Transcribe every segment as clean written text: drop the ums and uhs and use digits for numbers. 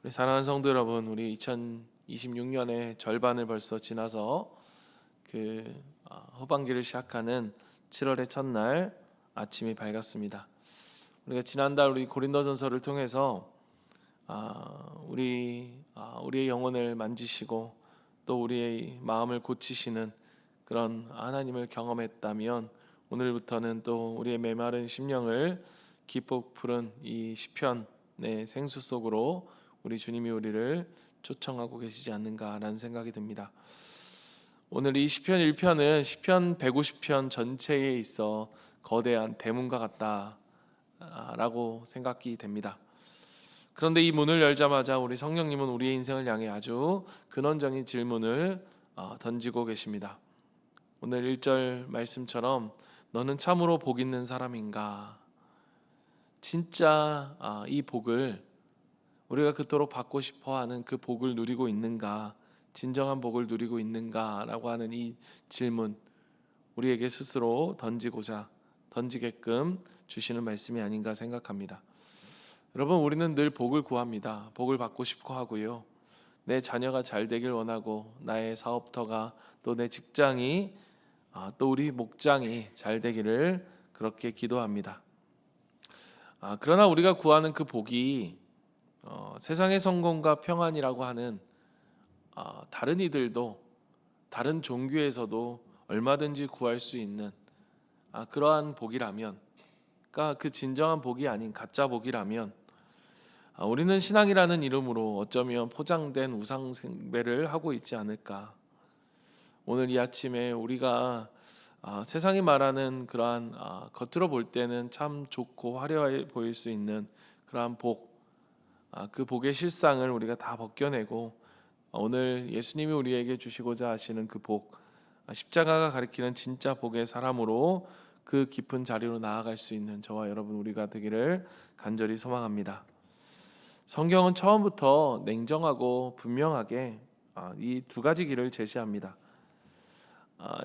우리 사랑하는 성도 여러분, 우리 2026년의 절반을 벌써 지나서 후반기를 시작하는 7월의 첫날 아침이 밝았습니다. 우리가 지난달 우리 고린도전서를 통해서 우리의 영혼을 만지시고 또 우리의 마음을 고치시는 그런 하나님을 경험했다면, 오늘부터는 또 우리의 메마른 심령을 기뻐 푸른 이 시편의 생수 속으로 우리 주님이 우리를 초청하고 계시지 않는가라는 생각이 듭니다. 오늘 이 시편 1편은 시편 150편 전체에 있어 거대한 대문과 같다라고 생각이 됩니다. 그런데 이 문을 열자마자 우리 성령님은 우리의 인생을 향해 아주 근원적인 질문을 던지고 계십니다. 오늘 1절 말씀처럼 너는 참으로 복 있는 사람인가? 진짜 이 복을 우리가 그토록 받고 싶어하는 그 복을 누리고 있는가? 진정한 복을 누리고 있는가? 라고 하는 이 질문, 우리에게 스스로 던지게끔 주시는 말씀이 아닌가 생각합니다. 여러분, 우리는 늘 복을 구합니다. 복을 받고 싶어 하고요, 내 자녀가 잘 되길 원하고, 나의 사업터가, 또 내 직장이, 또 우리 목장이 잘 되기를 그렇게 기도합니다. 그러나 우리가 구하는 그 복이 세상의 성공과 평안이라고 하는 다른 이들도, 다른 종교에서도 얼마든지 구할 수 있는 그러한 복이라면, 그러니까 그 진정한 복이 아닌 가짜 복이라면, 우리는 신앙이라는 이름으로 어쩌면 포장된 우상 숭배를 하고 있지 않을까. 오늘 이 아침에 우리가 세상이 말하는 그러한 겉으로 볼 때는 참 좋고 화려해 보일 수 있는 그러한 복, 그 복의 실상을 우리가 다 벗겨내고, 오늘 예수님이 우리에게 주시고자 하시는 그 복, 십자가가 가리키는 진짜 복의 사람으로 그 깊은 자리로 나아갈 수 있는 저와 여러분 우리가 되기를 간절히 소망합니다. 성경은 처음부터 냉정하고 분명하게 이 두 가지 길을 제시합니다.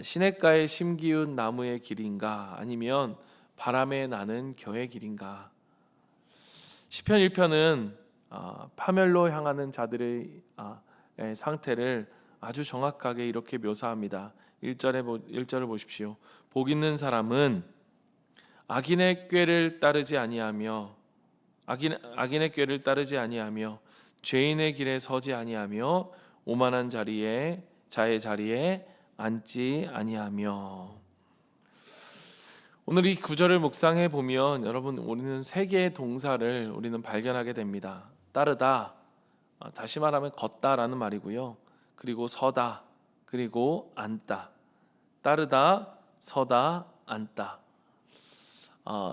시냇가에 심기운 나무의 길인가, 아니면 바람에 나는 겨의 길인가. 시편 1편은 파멸로 향하는 자들의 상태를 아주 정확하게 이렇게 묘사합니다. 1절을 보십시오. 복 있는 사람은 악인의 꾀를 따르지 아니하며 악인의 꾀를 따르지 아니하며 죄인의 길에 서지 아니하며 오만한 자의 자리에 앉지 아니하며. 오늘 이 구절을 묵상해 보면 여러분, 우리는 세 개의 동사를 우리는 발견하게 됩니다. 따르다, 다시 말하면 걷다라는 말이고요. 그리고 서다, 그리고 앉다. 따르다, 서다, 앉다.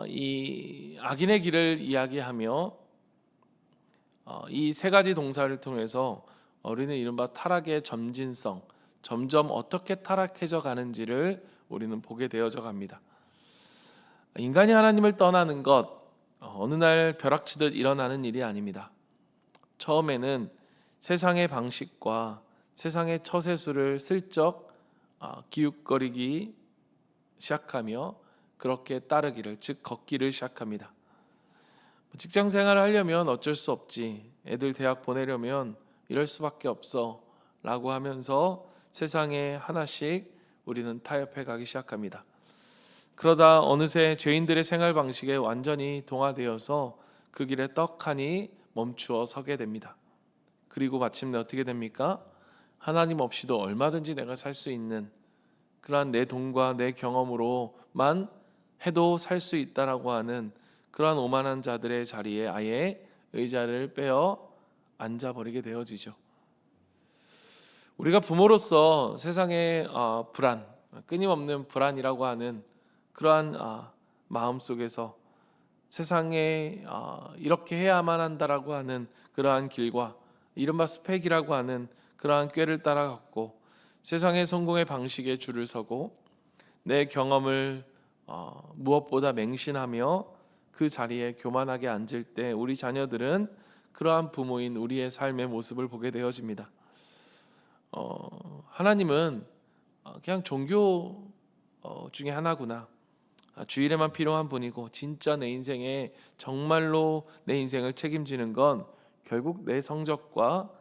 이 악인의 길을 이야기하며 이 세 가지 동사를 통해서 우리는 이른바 타락의 점진성, 점점 어떻게 타락해져 가는지를 우리는 보게 되어져 갑니다. 인간이 하나님을 떠나는 것, 어느 날 벼락치듯 일어나는 일이 아닙니다. 처음에는 세상의 방식과 세상의 처세술을 슬쩍 기웃거리기 시작하며 그렇게 따르기를, 즉 걷기를 시작합니다. 직장 생활을 하려면 어쩔 수 없지, 애들 대학 보내려면 이럴 수밖에 없어 라고 하면서 세상에 하나씩 우리는 타협해 가기 시작합니다. 그러다 어느새 죄인들의 생활 방식에 완전히 동화되어서 그 길에 떡하니 멈추어 서게 됩니다. 그리고 마침내 어떻게 됩니까? 하나님 없이도 얼마든지 내가 살 수 있는, 그러한 내 돈과 내 경험으로만 해도 살 수 있다라고 하는 그러한 오만한 자들의 자리에 아예 의자를 빼어 앉아버리게 되어지죠. 우리가 부모로서 세상의 불안, 끊임없는 불안이라고 하는 그러한 마음 속에서 세상에 이렇게 해야만 한다라고 하는 그러한 길과 이른바 스펙이라고 하는 그러한 꾀를 따라갔고, 세상의 성공의 방식에 줄을 서고 내 경험을 무엇보다 맹신하며 그 자리에 교만하게 앉을 때 우리 자녀들은 그러한 부모인 우리의 삶의 모습을 보게 되어집니다. 하나님은 그냥 종교 중에 하나구나, 주일에만 필요한 분이고, 진짜 내 인생에 정말로 내 인생을 책임지는 건 결국 내 성적과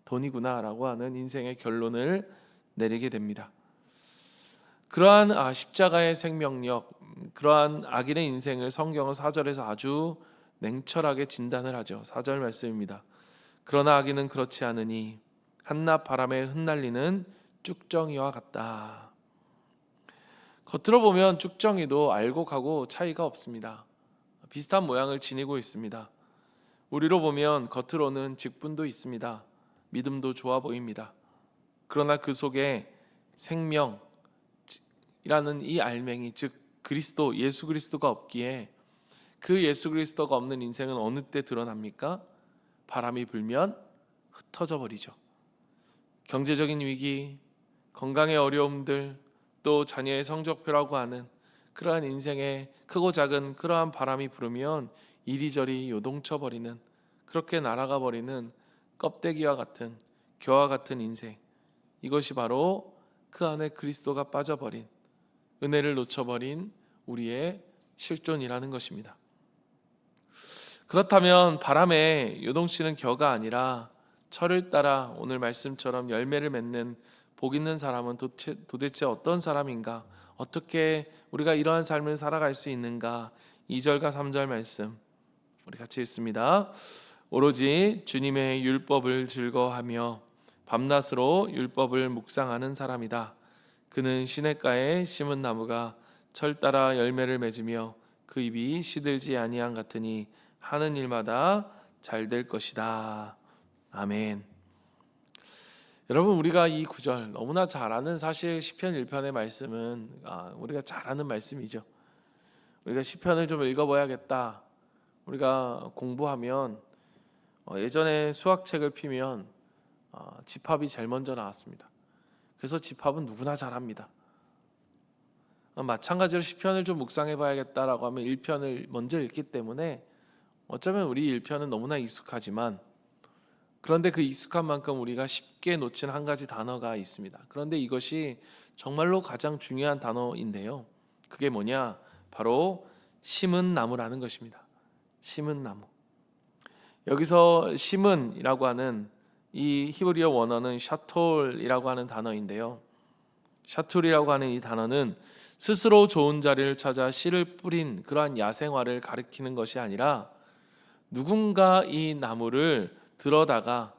돈이구나라고 하는 인생의 결론을 내리게 됩니다. 그러한 십자가의 생명력, 그러한 악인의 인생을 성경은 4절에서 아주 냉철하게 진단을 하죠. 4절 말씀입니다. 그러나 악인은 그렇지 않으니 한낮 바람에 흩날리는 쭉정이와 같다. 겉으로 보면 쭉정이도 알곡하고 차이가 없습니다. 비슷한 모양을 지니고 있습니다. 우리로 보면 겉으로는 직분도 있습니다. 믿음도 좋아 보입니다. 그러나 그 속에 생명이라는 이 알맹이, 즉 그리스도, 예수 그리스도가 없기에 그 예수 그리스도가 없는 인생은 어느 때 드러납니까? 바람이 불면 흩어져 버리죠. 경제적인 위기, 건강의 어려움들, 또 자녀의 성적표라고 하는 그러한 인생의 크고 작은 그러한 바람이 불으면 이리저리 요동쳐 버리는, 그렇게 날아가 버리는 껍데기와 같은, 겨와 같은 인생, 이것이 바로 그 안에 그리스도가 빠져버린, 은혜를 놓쳐버린 우리의 실존이라는 것입니다. 그렇다면 바람에 요동치는 겨가 아니라 철을 따라 오늘 말씀처럼 열매를 맺는 복 있는 사람은 도대체 어떤 사람인가? 어떻게 우리가 이러한 삶을 살아갈 수 있는가? 2절과 3절 말씀 우리 같이 읽습니다. 오로지 주님의 율법을 즐거워하며 밤낮으로 율법을 묵상하는 사람이다. 그는 시냇가에 심은 나무가 철 따라 열매를 맺으며 그 잎이 시들지 아니한 같으니 하는 일마다 잘 될 것이다. 아멘. 여러분, 우리가 이 구절 너무나 잘 아는, 사실 시편 1편의 말씀은 우리가 잘 아는 말씀이죠. 우리가 시편을 좀 읽어봐야겠다. 우리가 공부하면 예전에 수학책을 피면 집합이 제일 먼저 나왔습니다. 그래서 집합은 누구나 잘합니다. 마찬가지로 시편을 좀 묵상해봐야겠다라고 하면 1편을 먼저 읽기 때문에 어쩌면 우리 1편은 너무나 익숙하지만, 그런데 그 익숙한 만큼 우리가 쉽게 놓친 한 가지 단어가 있습니다. 그런데 이것이 정말로 가장 중요한 단어인데요. 그게 뭐냐? 바로 심은 나무라는 것입니다. 심은 나무. 여기서 심은이라고 하는 이 히브리어 원어는 샤톨이라고 하는 단어인데요. 샤톨이라고 하는 이 단어는 스스로 좋은 자리를 찾아 씨를 뿌린 그러한 야생화를 가리키는 것이 아니라, 누군가 이 나무를 들어다가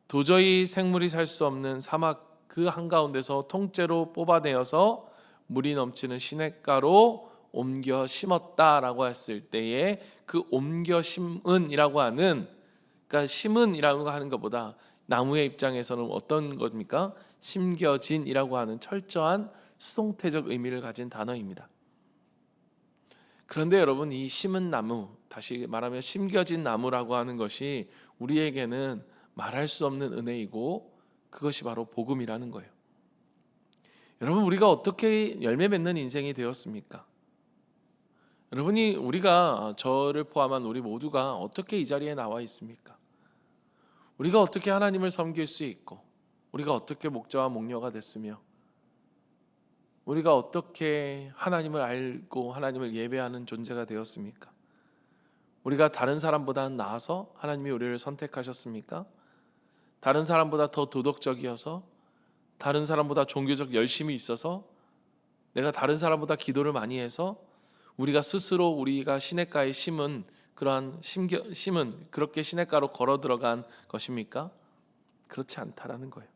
도저히 생물이 살 수 없는 사막 그 한가운데서 통째로 뽑아내어서 물이 넘치는 시냇가로 옮겨 심었다라고 했을 때에 그 옮겨 심은이라고 하는, 그러니까 심은이라고 하는 것보다 나무의 입장에서는 어떤 겁니까? 심겨진이라고 하는 철저한 수동태적 의미를 가진 단어입니다. 그런데 여러분, 이 심은 나무, 다시 말하면 심겨진 나무라고 하는 것이 우리에게는 말할 수 없는 은혜이고, 그것이 바로 복음이라는 거예요. 여러분, 우리가 어떻게 열매 맺는 인생이 되었습니까? 여러분이, 우리가, 저를 포함한 우리 모두가 어떻게 이 자리에 나와 있습니까? 우리가 어떻게 하나님을 섬길 수 있고, 우리가 어떻게 목자와 목녀가 됐으며, 우리가 어떻게 하나님을 알고 하나님을 예배하는 존재가 되었습니까? 우리가 다른 사람보다 나아서 하나님이 우리를 선택하셨습니까? 다른 사람보다 더 도덕적이어서, 다른 사람보다 종교적 열심이 있어서, 내가 다른 사람보다 기도를 많이 해서 우리가 스스로 우리가 시냇가에 심은 그러한 심은 그렇게 시냇가로 걸어 들어간 것입니까? 그렇지 않다라는 거예요.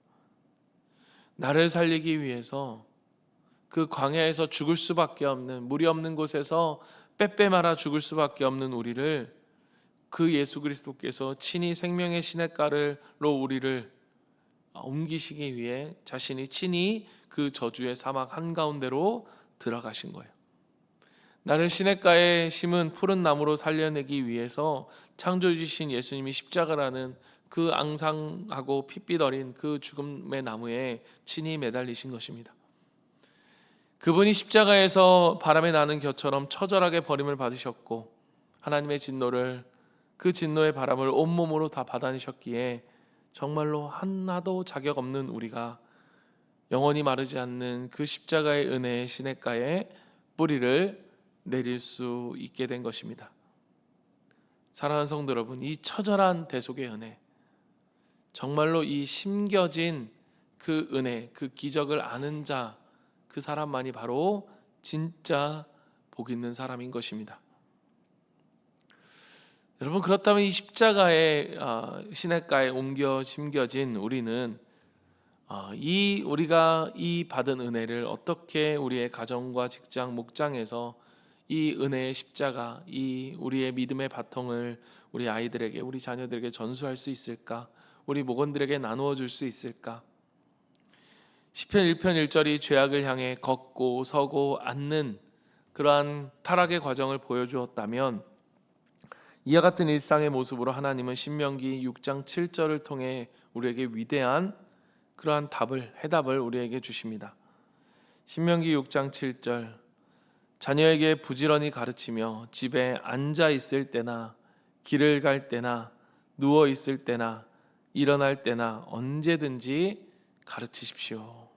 나를 살리기 위해서 그 광야에서 죽을 수밖에 없는, 물이 없는 곳에서 빼빼 말아 죽을 수밖에 없는 우리를 그 예수 그리스도께서 친히 생명의 시냇가로 우리를 옮기시기 위해 자신이 친히 그 저주의 사막 한가운데로 들어가신 거예요. 나를 시냇가에 심은 푸른 나무로 살려내기 위해서 창조주신 예수님이 십자가라는 그 앙상하고 핏빛 어린 그 죽음의 나무에 친히 매달리신 것입니다. 그분이 십자가에서 바람에 나는 겨처럼 처절하게 버림을 받으셨고, 하나님의 진노를, 그 진노의 바람을 온몸으로 다 받아내셨기에 정말로 하나도 자격 없는 우리가 영원히 마르지 않는 그 십자가의 은혜의 시냇가에 뿌리를 내릴 수 있게 된 것입니다. 사랑하는 성도 여러분, 이 처절한 대속의 은혜, 정말로 이 심겨진 그 은혜, 그 기적을 아는 자, 그 사람만이 바로 진짜 복 있는 사람인 것입니다. 여러분, 그렇다면 이 십자가의 시냇가에 옮겨 심겨진 우리는 우리가 이 받은 은혜를 어떻게 우리의 가정과 직장, 목장에서 이 은혜의 십자가, 이 우리의 믿음의 바통을 우리 아이들에게, 우리 자녀들에게 전수할 수 있을까? 우리 목원들에게 나누어 줄 수 있을까? 시편 1편 1절이 죄악을 향해 걷고 서고 앉는 그러한 타락의 과정을 보여주었다면, 이와 같은 일상의 모습으로 하나님은 신명기 6장 7절을 통해 우리에게 위대한 그러한 해답을 우리에게 주십니다. 신명기 6장 7절, 자녀에게 부지런히 가르치며 집에 앉아 있을 때나 길을 갈 때나 누워 있을 때나 일어날 때나 언제든지 가르치십시오.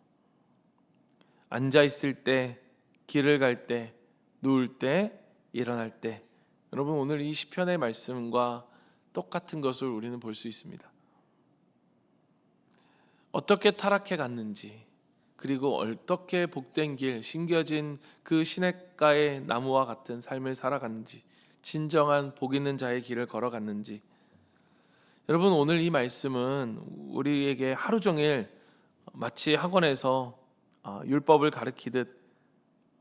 앉아 있을 때, 길을 갈 때, 누울 때, 일어날 때. 여러분, 오늘 이 시편의 말씀과 똑같은 것을 우리는 볼 수 있습니다. 어떻게 타락해 갔는지, 그리고 어떻게 복된 길, 심겨진 그 시냇가의 나무와 같은 삶을 살아갔는지, 진정한 복 있는 자의 길을 걸어갔는지. 여러분, 오늘 이 말씀은 우리에게 하루 종일 마치 학원에서 율법을 가르치듯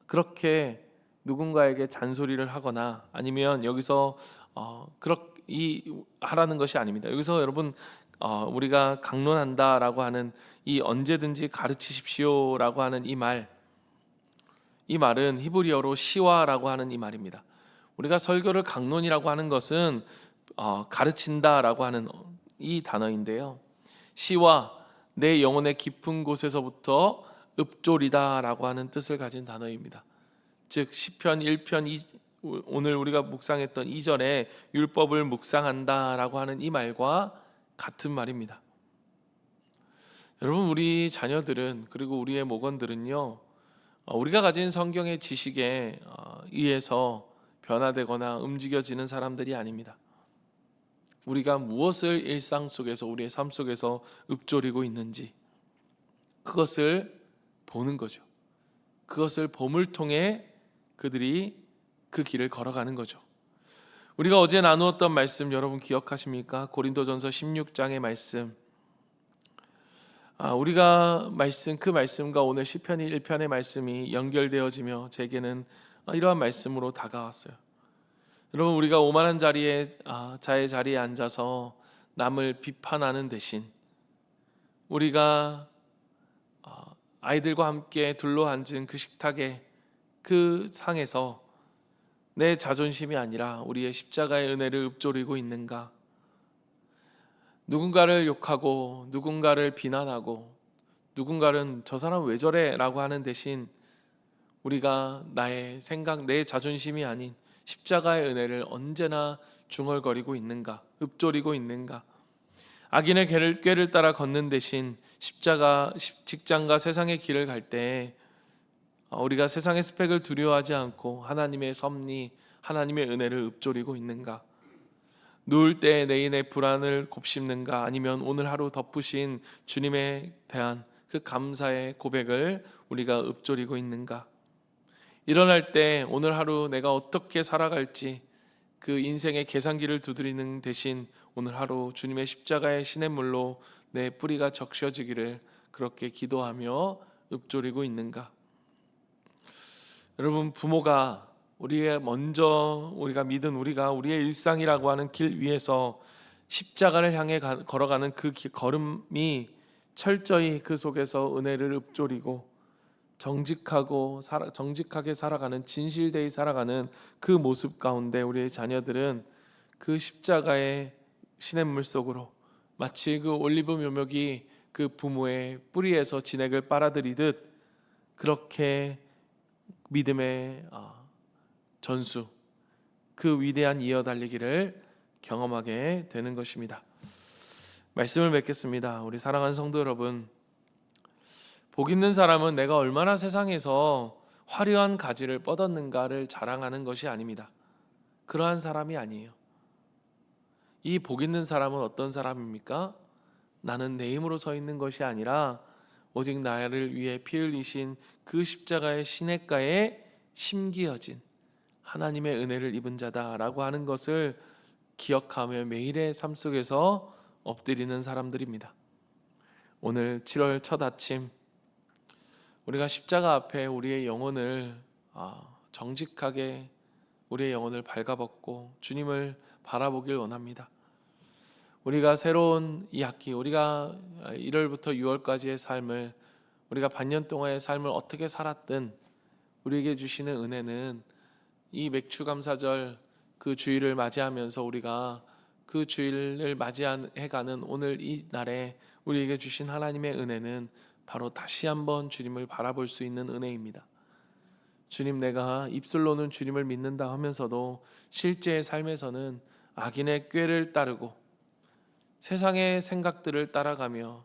그렇게 누군가에게 잔소리를 하거나 아니면 여기서 그렇게 하라는 것이 아닙니다. 여기서 여러분, 우리가 강론한다라고 하는 이 언제든지 가르치십시오라고 하는 이 말은 히브리어로 시와라고 하는 이 말입니다. 우리가 설교를 강론이라고 하는 것은 가르친다라고 하는 이 단어인데요. 시와, 내 영혼의 깊은 곳에서부터 읊조리다라고 하는 뜻을 가진 단어입니다. 즉 시편 1편 오늘 우리가 묵상했던 2절에 율법을 묵상한다라고 하는 이 말과 같은 말입니다. 여러분, 우리 자녀들은, 그리고 우리의 목원들은요, 우리가 가진 성경의 지식에 의해서 변화되거나 움직여지는 사람들이 아닙니다. 우리가 무엇을 일상 속에서, 우리의 삶 속에서 읊조리고 있는지 그것을 보는 거죠. 그것을 봄을 통해 그들이 그 길을 걸어가는 거죠. 우리가 어제 나누었던 말씀 여러분 기억하십니까? 고린도전서 16장의 말씀. 우리가 그 말씀과 오늘 시편 1편의 말씀이 연결되어지며 제게는 이러한 말씀으로 다가왔어요. 여러분, 우리가 오만한 자의 자리에 앉아서 남을 비판하는 대신 우리가 아이들과 함께 둘러앉은 그 식탁에, 그 상에서 내 자존심이 아니라 우리의 십자가의 은혜를 읊조리고 있는가? 누군가를 욕하고 누군가를 비난하고 누군가는 저 사람 왜 저래? 라고 하는 대신 우리가 나의 생각, 내 자존심이 아닌 십자가의 은혜를 언제나 중얼거리고 있는가? 읊조리고 있는가? 악인의 꾀를 따라 걷는 대신 직장과 세상의 길을 갈 때 우리가 세상의 스펙을 두려워하지 않고 하나님의 섭리, 하나님의 은혜를 읊조리고 있는가? 누울 때 내 인의 불안을 곱씹는가? 아니면 오늘 하루 덮으신 주님에 대한 그 감사의 고백을 우리가 읊조리고 있는가? 일어날 때 오늘 하루 내가 어떻게 살아갈지 그 인생의 계산기를 두드리는 대신 오늘 하루 주님의 십자가의 시냇물로 내 뿌리가 적셔지기를 그렇게 기도하며 읊조리고 있는가? 여러분, 부모가 우리가 믿은 우리의 일상이라고 하는 길 위에서 십자가를 향해 걸어가는 그 걸음이 철저히 그 속에서 은혜를 읊조리고 정직하게 살아가는, 진실되이 살아가는 그 모습 가운데 우리의 자녀들은 그 십자가의 시냇물 속으로 마치 그 올리브 묘목이 그 부모의 뿌리에서 진액을 빨아들이듯 그렇게 믿음의 전수, 그 위대한 이어달리기를 경험하게 되는 것입니다. 말씀을 맺겠습니다. 우리 사랑하는 성도 여러분, 복 있는 사람은 내가 얼마나 세상에서 화려한 가지를 뻗었는가를 자랑하는 것이 아닙니다. 그러한 사람이 아니에요. 이 복 있는 사람은 어떤 사람입니까? 나는 내 힘으로 서 있는 것이 아니라 오직 나를 위해 피 흘리신 그 십자가의 시냇가에 심기어진 하나님의 은혜를 입은 자다라고 하는 것을 기억하며 매일의 삶 속에서 엎드리는 사람들입니다. 오늘 7월 첫 아침 우리가 십자가 앞에 우리의 영혼을 정직하게 우리의 영혼을 발가벗고 주님을 바라보길 원합니다. 우리가 새로운 이 학기, 우리가 1월부터 6월까지의 삶을, 우리가 반년 동안의 삶을 어떻게 살았든 우리에게 주시는 은혜는 이 맥추감사절 그 주일을 맞이하면서 우리가 그 주일을 맞이해가는 오늘 이 날에 우리에게 주신 하나님의 은혜는 바로 다시 한번 주님을 바라볼 수 있는 은혜입니다. 주님, 내가 입술로는 주님을 믿는다 하면서도 실제의 삶에서는 악인의 꾀를 따르고 세상의 생각들을 따라가며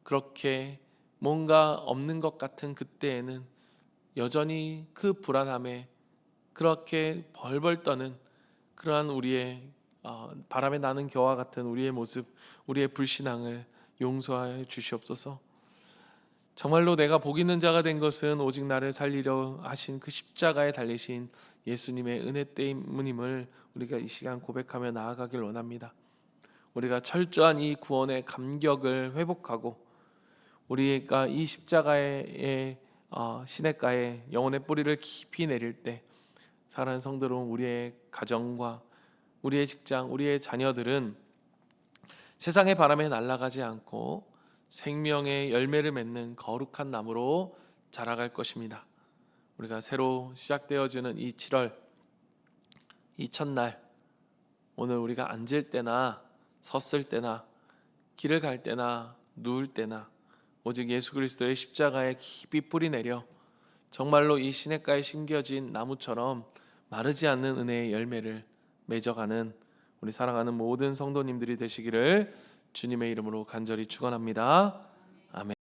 그렇게 뭔가 없는 것 같은 그때에는 여전히 그 불안함에 그렇게 벌벌 떠는 그러한 우리의 바람에 나는 겨와 같은 우리의 모습, 우리의 불신앙을 용서하여 주시옵소서. 정말로 내가 복 있는 자가 된 것은 오직 나를 살리려 하신 그 십자가에 달리신 예수님의 은혜 때문임을 우리가 이 시간 고백하며 나아가길 원합니다. 우리가 철저한 이 구원의 감격을 회복하고 우리가 이 십자가의 시냇가에 영혼의 뿌리를 깊이 내릴 때 사랑하는 성도 여러분, 우리의 가정과 우리의 직장, 우리의 자녀들은 세상의 바람에 날아가지 않고 생명의 열매를 맺는 거룩한 나무로 자라갈 것입니다. 우리가 새로 시작되어지는 이 7월, 이 첫날, 오늘 우리가 앉을 때나 섰을 때나 길을 갈 때나 누울 때나 오직 예수 그리스도의 십자가에 깊이 뿌리 내려 정말로 이 시냇가에 심겨진 나무처럼 마르지 않는 은혜의 열매를 맺어가는 우리 사랑하는 모든 성도님들이 되시기를 주님의 이름으로 간절히 축원합니다. 아멘.